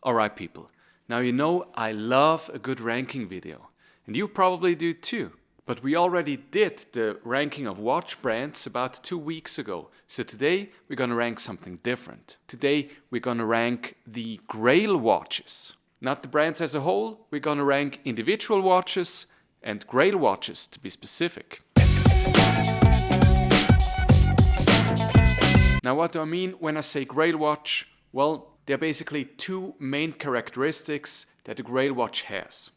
Alright people, now you know I love a good ranking video, and you probably do too. But we already did the ranking of watch brands about 2 weeks ago, so today we're gonna rank something different. Today we're gonna rank the Grail watches. Not the brands as a whole, we're gonna rank individual watches and Grail watches to be specific. Now what do I mean when I say Grail watch? Well, there are basically two main characteristics that a Grail watch has.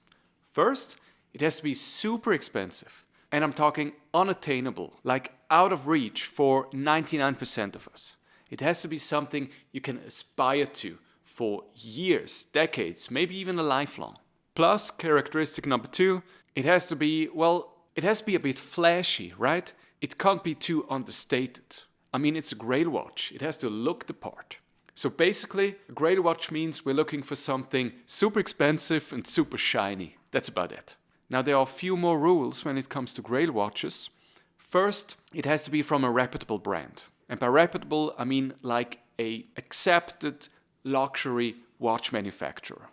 First, it has to be super expensive. And I'm talking unattainable, like out of reach for 99% of us. It has to be something you can aspire to for years, decades, maybe even a lifelong. Plus, characteristic number two, it has to be a bit flashy, right? It can't be too understated. I mean, it's a Grail watch. It has to look the part. So basically, a Grail watch means we're looking for something super expensive and super shiny. That's about it. Now, there are a few more rules when it comes to Grail watches. First, it has to be from a reputable brand. And by reputable, I mean like a accepted luxury watch manufacturer.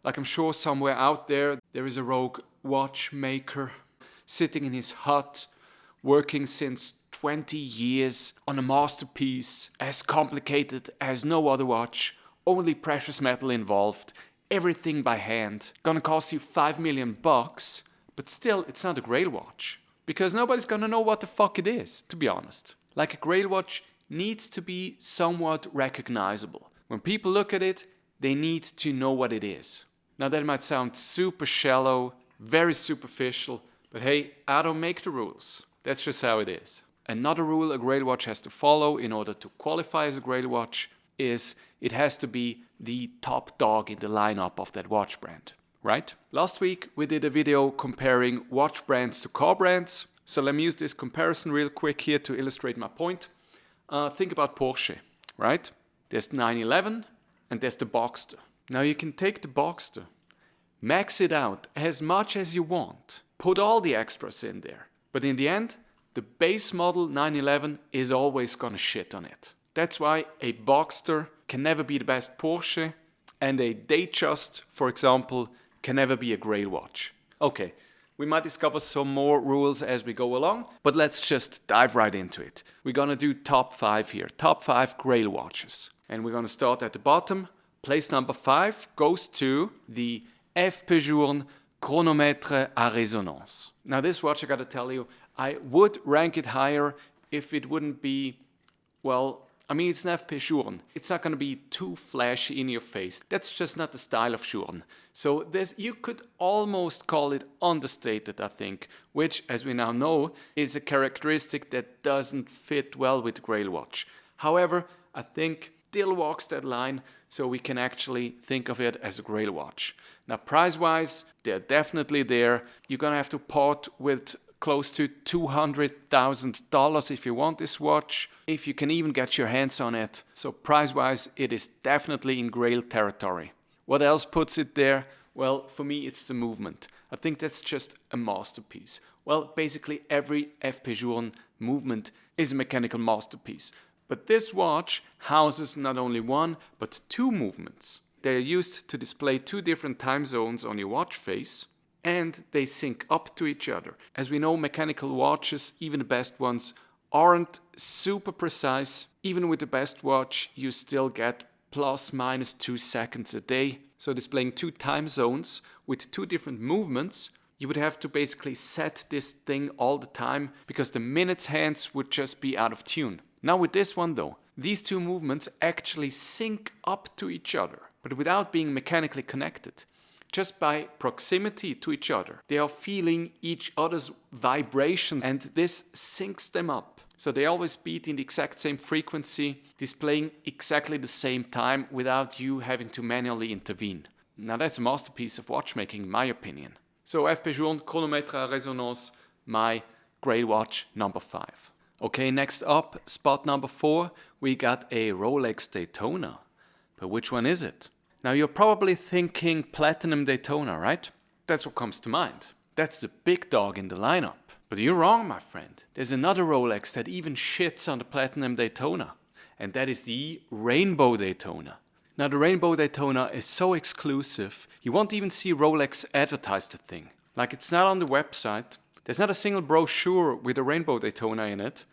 Like I'm sure somewhere out there is a rogue watchmaker sitting in his hut, working since 20 years on a masterpiece as complicated as no other watch, only precious metal involved, everything by hand, gonna cost you $5 million, but still it's not a Grail watch. Because nobody's gonna know what the fuck it is, to be honest. Like a Grail watch needs to be somewhat recognizable. When people look at it, they need to know what it is. Now that might sound super shallow, very superficial, but hey, I don't make the rules. That's just how it is. Another rule a Grail watch has to follow in order to qualify as a Grail watch is it has to be the top dog in the lineup of that watch brand, right? Last week we did a video comparing watch brands to car brands. So let me use this comparison real quick here to illustrate my point. Think about Porsche, right? There's the 911 and there's the Boxster. Now you can take the Boxster, max it out as much as you want, put all the extras in there, but in the end, the base model 911 is always gonna shit on it. That's why a Boxster can never be the best Porsche, and a Datejust, for example, can never be a Grail watch. Okay, we might discover some more rules as we go along, but let's just dive right into it. We're gonna do top 5 here, top 5 Grail watches. And we're gonna start at the bottom. Place number 5 goes to the Journe Chronomètre à Résonance. Now this watch, I gotta tell you, I would rank it higher if it wouldn't be, it's an Journe. It's not going to be too flashy in your face. That's just not the style of Journe. So you could almost call it understated, I think, which, as we now know, is a characteristic that doesn't fit well with the Grail watch. However, I think still walks that line, so we can actually think of it as a Grail watch. Now, price-wise, they're definitely there. You're going to have to part with close to $200,000 if you want this watch, if you can even get your hands on it. So price-wise, it is definitely in Grail territory. What else puts it there? Well, for me, it's the movement. I think that's just a masterpiece. Well, basically every Journe movement is a mechanical masterpiece. But this watch houses not only one, but two movements. They are used to display two different time zones on your watch face, and they sync up to each other. As we know, mechanical watches, even the best ones, aren't super precise. Even with the best watch, you still get plus minus 2 seconds a day. So displaying two time zones with two different movements, you would have to basically set this thing all the time because the minutes hands would just be out of tune. Now with this one though, these two movements actually sync up to each other, but without being mechanically connected. Just by proximity to each other. They are feeling each other's vibrations and this syncs them up. So they always beat in the exact same frequency, displaying exactly the same time without you having to manually intervene. Now that's a masterpiece of watchmaking in my opinion. So Journe Chronomètre à Résonance, my Grail watch number 5. Okay, next up, spot number 4, we got a Rolex Daytona. But which one is it? Now you're probably thinking Platinum Daytona, right? That's what comes to mind. That's the big dog in the lineup. But you're wrong, my friend. There's another Rolex that even shits on the Platinum Daytona. And that is the Rainbow Daytona. Now the Rainbow Daytona is so exclusive, you won't even see Rolex advertise the thing. Like, it's not on the website, there's not a single brochure with a Rainbow Daytona in it.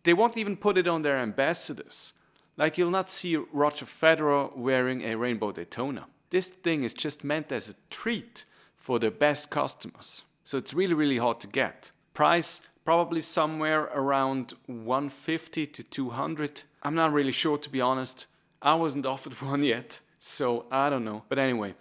They won't even put it on their ambassadors. Like, you'll not see Roger Federer wearing a Rainbow Daytona. This thing is just meant as a treat for the best customers. So it's really, really hard to get. Price probably somewhere around 150 to 200. I'm not really sure, to be honest. I wasn't offered one yet, so I don't know. But anyway,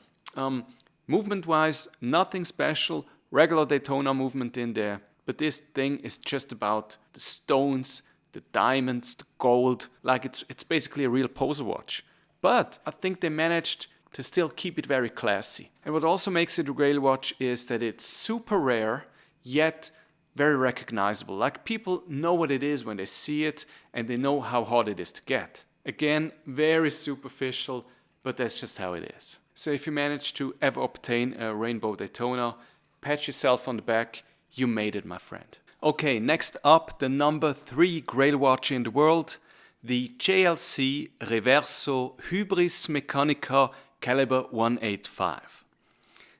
movement-wise, nothing special. Regular Daytona movement in there. But this thing is just about the stones, the diamonds, the gold. Like, it's basically a real poser watch. But I think they managed to still keep it very classy. And what also makes it a Grail watch is that it's super rare, yet very recognizable. Like, people know what it is when they see it, and they know how hard it is to get. Again, very superficial, but that's just how it is. So if you manage to ever obtain a Rainbow Daytona, pat yourself on the back, you made it, my friend. Okay, next up, the number 3 Grail watch in the world, the JLC Reverso Hybris Mechanica Caliber 185.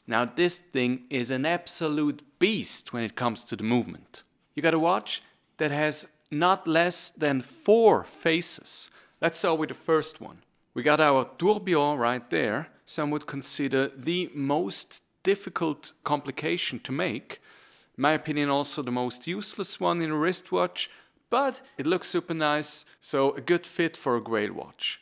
Now this thing is an absolute beast when it comes to the movement. You got a watch that has not less than 4 faces. Let's start with the first one. We got our tourbillon right there. Some would consider the most difficult complication to make. In my opinion, also the most useless one in a wristwatch, but it looks super nice, so a good fit for a Grail watch.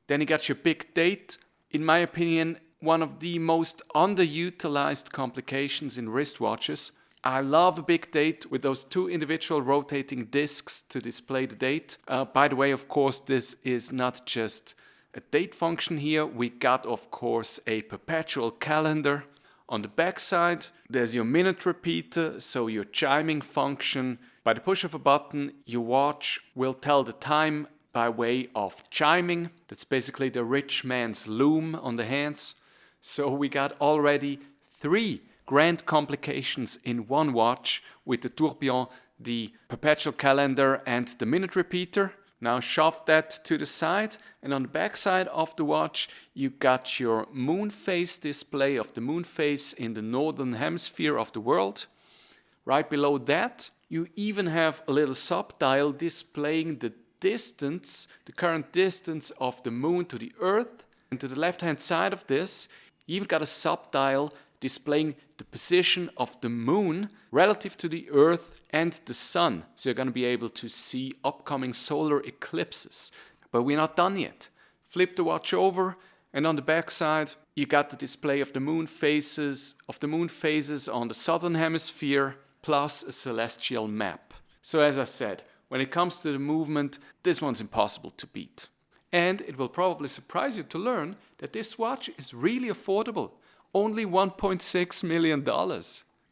Then you got your big date. In my opinion, one of the most underutilized complications in wristwatches. I love a big date with those 2 individual rotating discs to display the date. By the way, of course, this is not just a date function here. We got, of course, a perpetual calendar. On the back side, there's your minute repeater, so your chiming function. By the push of a button, your watch will tell the time by way of chiming. That's basically the rich man's loom on the hands. So we got already 3 grand complications in one watch with the tourbillon, the perpetual calendar, and the minute repeater. Now shove that to the side, and on the back side of the watch you got your moon phase display of the moon phase in the northern hemisphere of the world. Right below that you even have a little sub-dial displaying the distance, the current distance of the moon to the earth. And to the left hand side of this you even got a sub-dial displaying the position of the moon relative to the earth and the sun. So you're going to be able to see upcoming solar eclipses. But we're not done yet. Flip the watch over, and on the back side you got the display of the moon phases on the southern hemisphere, plus a celestial map. So as I said, when it comes to the movement, this one's impossible to beat. And it will probably surprise you to learn that this watch is really affordable. Only $1.6 million.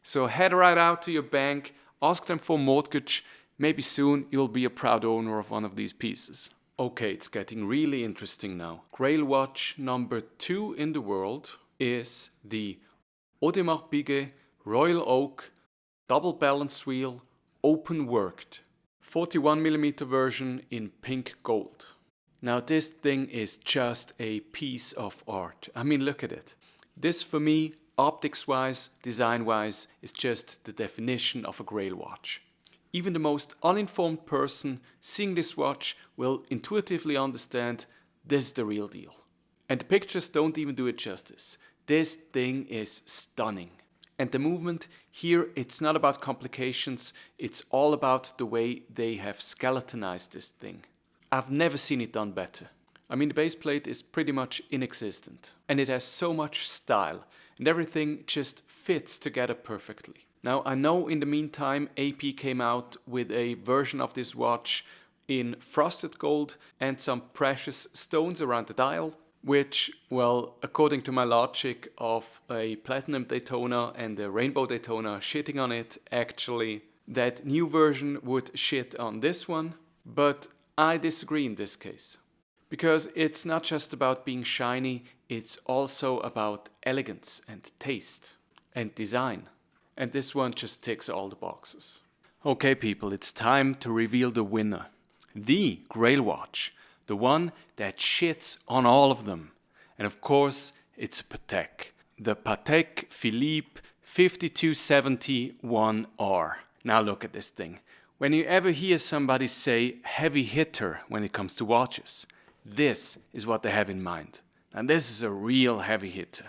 So head right out to your bank, ask them for a mortgage. Maybe soon you'll be a proud owner of one of these pieces. Okay, it's getting really interesting now. Grail watch number 2 in the world is the Audemars Piguet Royal Oak Double Balance Wheel Openworked 41mm version in pink gold. Now this thing is just a piece of art. I mean, look at it. This for me, optics-wise, design-wise, is just the definition of a Grail watch. Even the most uninformed person seeing this watch will intuitively understand this is the real deal. And the pictures don't even do it justice. This thing is stunning. And the movement here, it's not about complications, it's all about the way they have skeletonized this thing. I've never seen it done better. I mean, the base plate is pretty much inexistent, and it has so much style, and everything just fits together perfectly. Now, I know in the meantime AP came out with a version of this watch in frosted gold and some precious stones around the dial, which, well, according to my logic of a platinum Daytona and a rainbow Daytona shitting on it, actually, that new version would shit on this one, but I disagree in this case. Because it's not just about being shiny, it's also about elegance and taste and design. And this one just ticks all the boxes. Okay people, it's time to reveal the winner. The Grail watch, The one that shits on all of them. And of course, it's a Patek. The Patek Philippe 5271R. Now look at this thing. When you ever hear somebody say heavy hitter when it comes to watches, this is what they have in mind. And this is a real heavy hitter.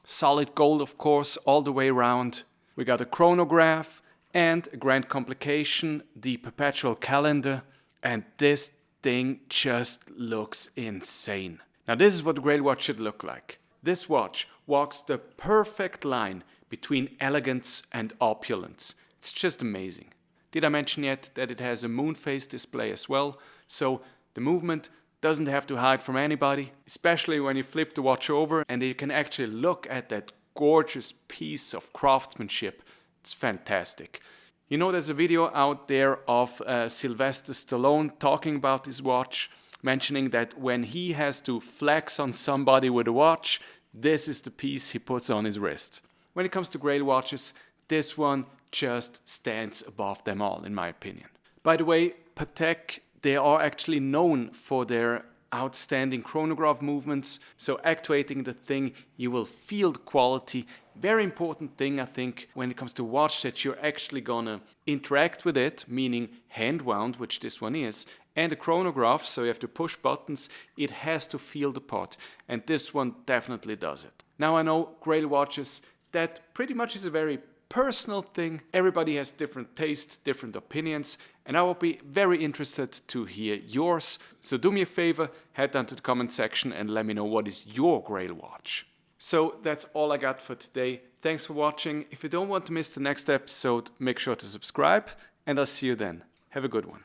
Solid gold, of course, all the way around. We got a chronograph and a grand complication, the perpetual calendar. And this thing just looks insane. Now this is what the Grail watch should look like. This watch walks the perfect line between elegance and opulence. It's just amazing. Did I mention yet that it has a moon phase display as well? So the movement doesn't have to hide from anybody, especially when you flip the watch over and you can actually look at that gorgeous piece of craftsmanship. It's fantastic. You know, there's a video out there of Sylvester Stallone talking about this watch, mentioning that when he has to flex on somebody with a watch, this is the piece he puts on his wrist. When it comes to Grail watches, this one just stands above them all, in my opinion. By the way, Patek, they are actually known for their outstanding chronograph movements. So actuating the thing, you will feel the quality. Very important thing, I think, when it comes to watch, that you're actually gonna interact with it, meaning hand wound, which this one is, and a chronograph, so you have to push buttons. It has to feel the part, and this one definitely does it. Now I know Grail watches, that pretty much is a very personal thing. Everybody has different tastes, different opinions, and I will be very interested to hear yours. So do me a favor, head down to the comment section and let me know what is your Grail watch. So that's all I got for today. Thanks for watching. If you don't want to miss the next episode, make sure to subscribe, and I'll see you then. Have a good one.